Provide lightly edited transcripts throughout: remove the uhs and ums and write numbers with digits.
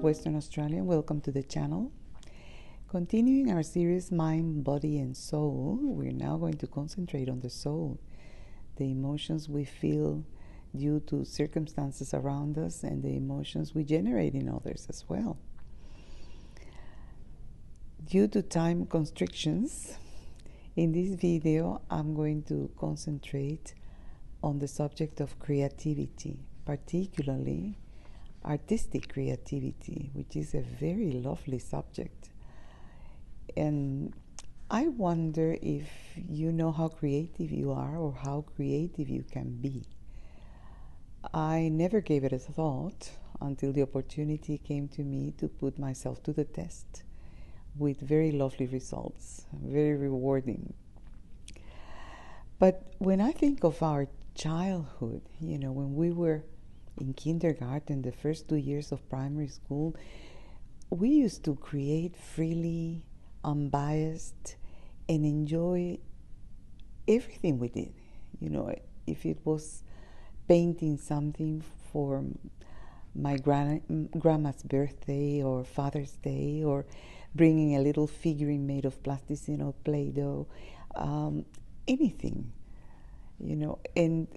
Western Australia. Welcome to the channel. Continuing our series Mind, Body and Soul, we're now going to concentrate on the soul, the emotions we feel due to circumstances around us and the emotions we generate in others as well. Due to time constrictions, in this video I'm going to concentrate on the subject of creativity, particularly artistic creativity, which is a very lovely subject. And I wonder if you know how creative you are or how creative you can be. I never gave it a thought until the opportunity came to me to put myself to the test with very lovely results, very rewarding. But when I think of our childhood, when we were in kindergarten, the first 2 years of primary school, we used to create freely, unbiased, and enjoy everything we did. If it was painting something for my grandma's birthday or Father's Day, or bringing a little figurine made of plasticine or Play-Doh, anything, and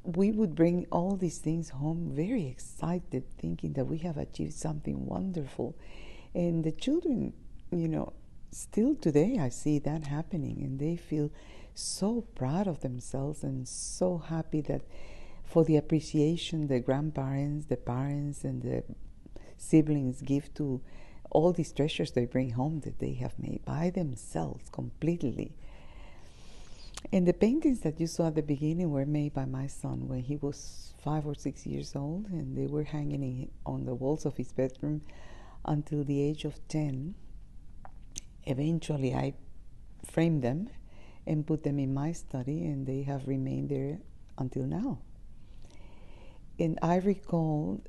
we would bring all these things home very excited, thinking that we have achieved something wonderful. And the children, still today I see that happening, and they feel so proud of themselves and so happy that for the appreciation the grandparents, the parents, and the siblings give to all these treasures they bring home that they have made by themselves completely. And the paintings that you saw at the beginning were made by my son when he was 5 or 6 years old, and they were hanging on the walls of his bedroom until the age of 10. Eventually I framed them and put them in my study, and they have remained there until now. And I recall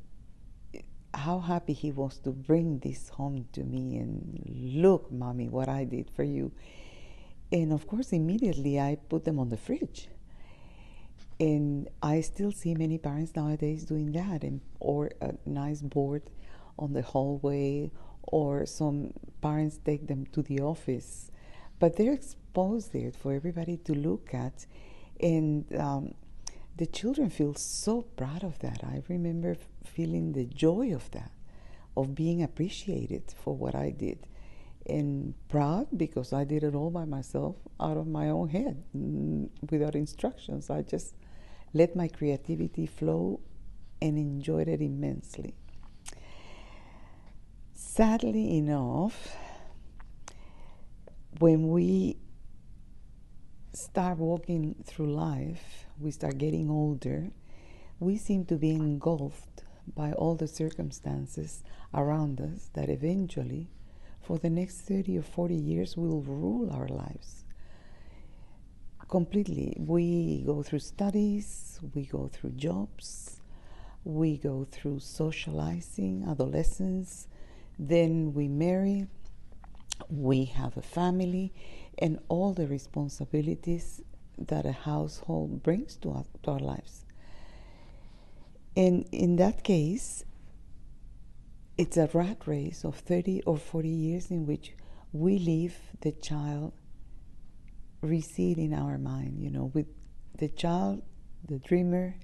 how happy he was to bring this home to me and look, Mommy, what I did for you. And of course, immediately I put them on the fridge. And I still see many parents nowadays doing that, or a nice board on the hallway, or some parents take them to the office. But they're exposed there for everybody to look at. And the children feel so proud of that. I remember feeling the joy of that, of being appreciated for what I did. And proud because I did it all by myself out of my own head, without instructions. I just let my creativity flow and enjoyed it immensely. Sadly enough, when we start walking through life, we start getting older, we seem to be engulfed by all the circumstances around us that eventually, for the next 30 or 40 years, will rule our lives completely. We go through studies, we go through jobs, we go through socializing, adolescence, then we marry, we have a family, and all the responsibilities that a household brings to our lives. And in that case, it's a rat race of 30 or 40 years in which we leave the child recede in our mind. With the child, the dreamer,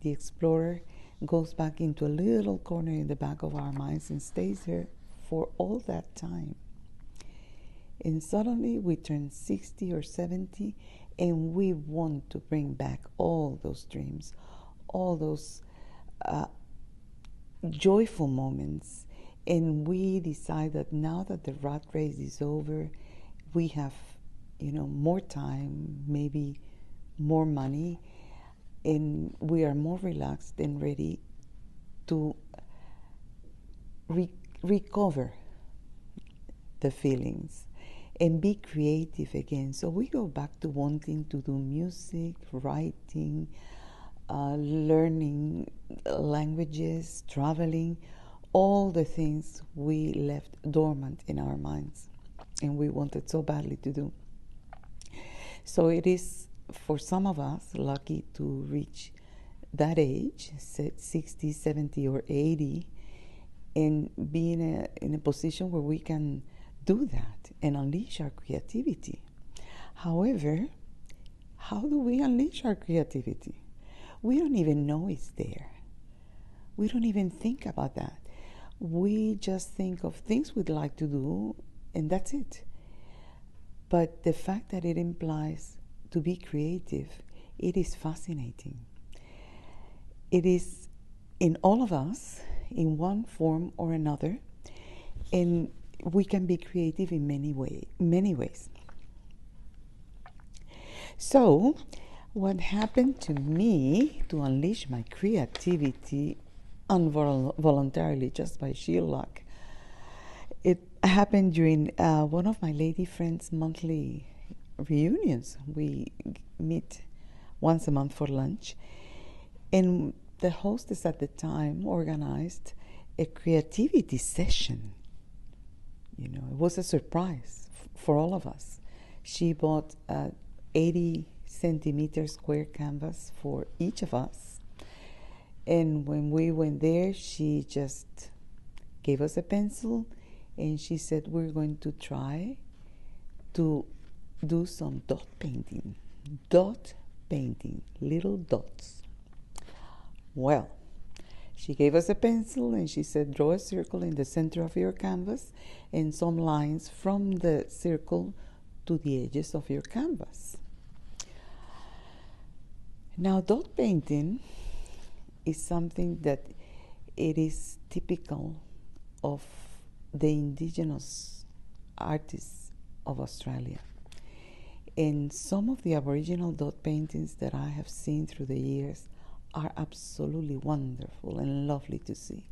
the explorer goes back into a little corner in the back of our minds and stays there for all that time. And suddenly we turn 60 or 70 and we want to bring back all those dreams, all those joyful moments, and we decide that now that the rat race is over, we have more time, maybe more money, and we are more relaxed and ready to recover the feelings and be creative again. So we go back to wanting to do music, writing, learning languages, traveling, all the things we left dormant in our minds and we wanted so badly to do. So it is, for some of us, lucky to reach that age, 60, 70, or 80, and be in a position where we can do that and unleash our creativity. However, how do we unleash our creativity? We don't even know it's there. We don't even think about that. We just think of things we'd like to do, and that's it. But the fact that it implies to be creative, it is fascinating. It is in all of us, in one form or another, and we can be creative in many ways. So, what happened to me to unleash my creativity involuntarily, just by sheer luck? It happened during one of my lady friends' monthly reunions. We meet once a month for lunch, and the hostess at the time organized a creativity session. You know, it was a surprise for all of us. She bought 80 centimeter square canvas for each of us. And when we went there, she just gave us a pencil and she said, we're going to try to do some dot painting. Dot painting, little dots. Well, she gave us a pencil and she said, draw a circle in the center of your canvas and some lines from the circle to the edges of your canvas. Now, dot painting is something that it is typical of the indigenous artists of Australia. And some of the Aboriginal dot paintings that I have seen through the years are absolutely wonderful and lovely to see.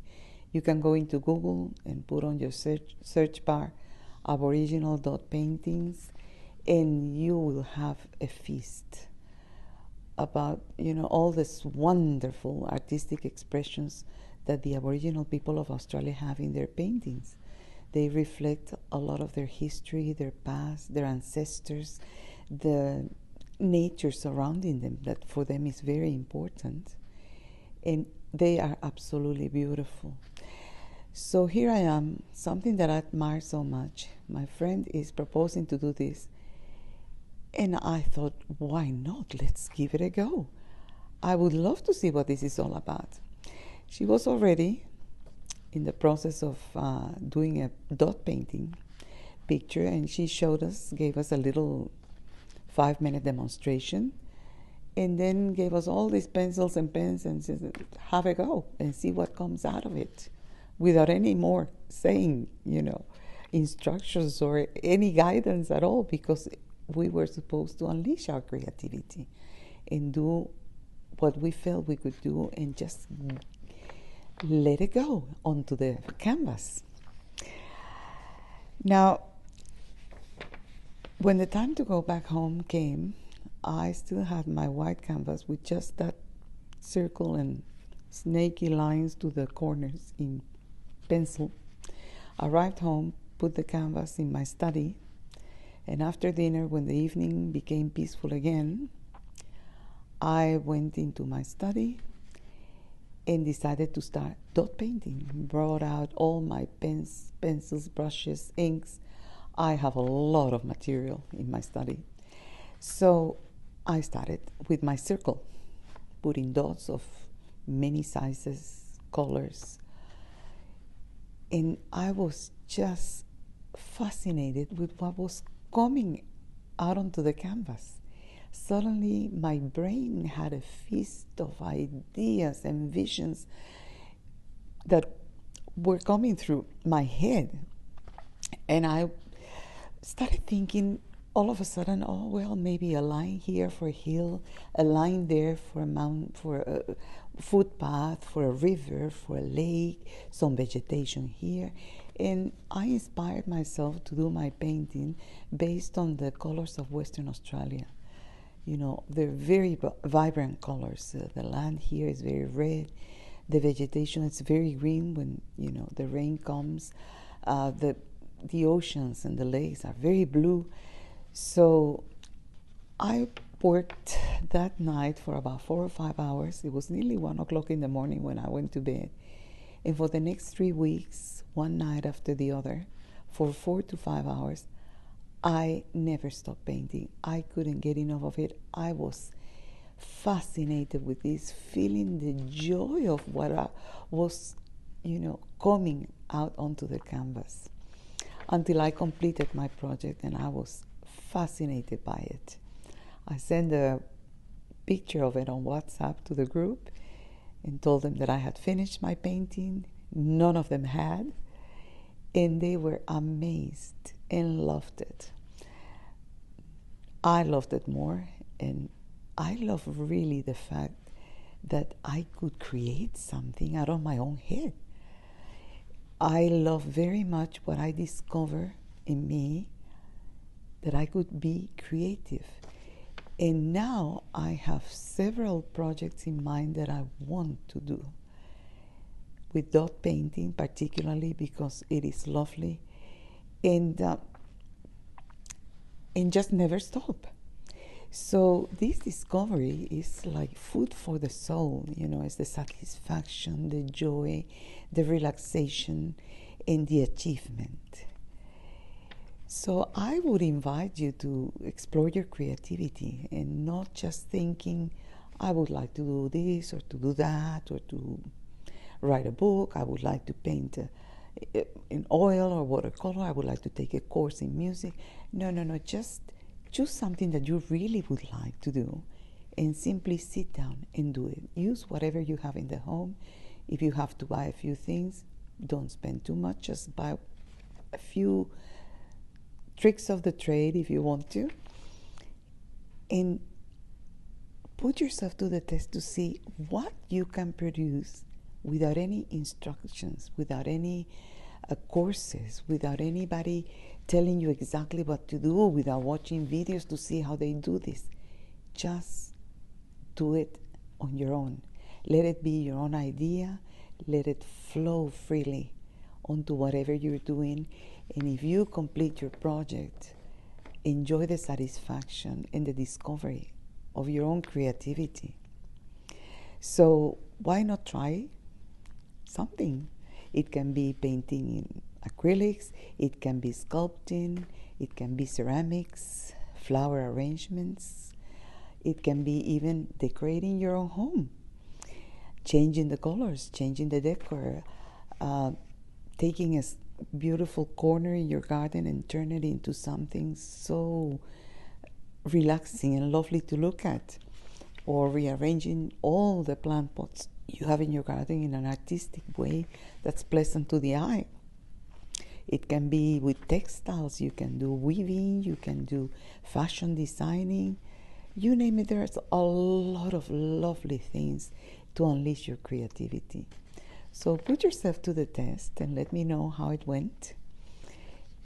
You can go into Google and put on your search bar Aboriginal dot paintings, and you will have a feast about, you know, all these wonderful artistic expressions that the Aboriginal people of Australia have in their paintings. They reflect a lot of their history, their past, their ancestors, the nature surrounding them, that for them is very important, and they are absolutely beautiful. So here I am, something that I admire so much. My friend is proposing to do this, and I thought, why not? Let's give it a go. I would love to see what this is all about. She was already in the process of doing a dot painting picture, and she showed us, gave us a little 5-minute demonstration, and then gave us all these pencils and pens and said, have a go and see what comes out of it, without any more saying, you know, instructions or any guidance at all, because we were supposed to unleash our creativity and do what we felt we could do and just let it go onto the canvas. Now, when the time to go back home came, I still had my white canvas with just that circle and snaky lines to the corners in pencil. I arrived home, put the canvas in my study, and after dinner, when the evening became peaceful again, I went into my study and decided to start dot painting. Brought out all my pens, pencils, brushes, inks. I have a lot of material in my study. So I started with my circle, putting dots of many sizes, colors. And I was just fascinated with what was coming out onto the canvas. Suddenly, my brain had a feast of ideas and visions that were coming through my head. And I started thinking all of a sudden, oh, well, maybe a line here for a hill, a line there for a mountain, for a footpath, for a river, for a lake, some vegetation here. And I inspired myself to do my painting based on the colors of Western Australia. You know, they're very vibrant colors. The land here is very red. The vegetation is very green when, you know, the rain comes. The oceans and the lakes are very blue. So I worked that night for about 4 or 5 hours. It was nearly 1 o'clock in the morning when I went to bed. And for the next 3 weeks, one night after the other, for 4 to 5 hours, I never stopped painting. I couldn't get enough of it. I was fascinated with this, feeling the joy of what I was, coming out onto the canvas, until I completed my project, and I was fascinated by it. I sent a picture of it on WhatsApp to the group and told them that I had finished my painting. None of them had, and they were amazed and loved it. I loved it more, and I love really the fact that I could create something out of my own head. I love very much what I discover in me, that I could be creative. And now I have several projects in mind that I want to do, with dot painting particularly, because it is lovely, and just never stop. So this discovery is like food for the soul, it's the satisfaction, the joy, the relaxation, and the achievement. So I would invite you to explore your creativity, and not just thinking, I would like to do this or to do that, or to write a book, I would like to paint in oil or watercolor, I would like to take a course in music. No, just choose something that you really would like to do, and simply sit down and do it. Use whatever you have in the home. If you have to buy a few things, don't spend too much. Just buy a few tricks of the trade if you want to, and put yourself to the test to see what you can produce without any instructions, without any courses, without anybody telling you exactly what to do, without watching videos to see how they do this. Just do it on your own. Let it be your own idea. Let it flow freely onto whatever you're doing. And if you complete your project, enjoy the satisfaction and the discovery of your own creativity. So why not try something? It can be painting in acrylics, it can be sculpting, it can be ceramics, flower arrangements, it can be even decorating your own home, changing the colors, changing the decor, taking a beautiful corner in your garden and turn it into something so relaxing and lovely to look at, or rearranging all the plant pots you have in your garden in an artistic way that's pleasant to the eye. It can be with textiles, you can do weaving, you can do fashion designing, you name it. There's a lot of lovely things to unleash your creativity. So put yourself to the test and let me know how it went,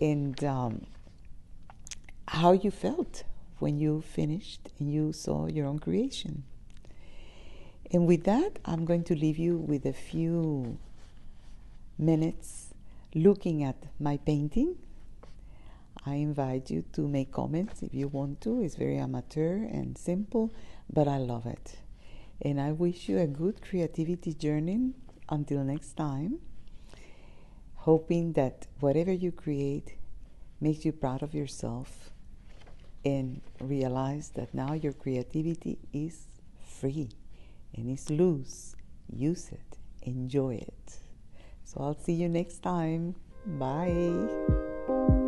and how you felt when you finished and you saw your own creation. And with that, I'm going to leave you with a few minutes looking at my painting. I invite you to make comments if you want to. It's very amateur and simple, but I love it. And I wish you a good creativity journey until next time, hoping that whatever you create makes you proud of yourself, and realize that now your creativity is free and it's loose. Use it, enjoy it. So I'll see you next time. Bye.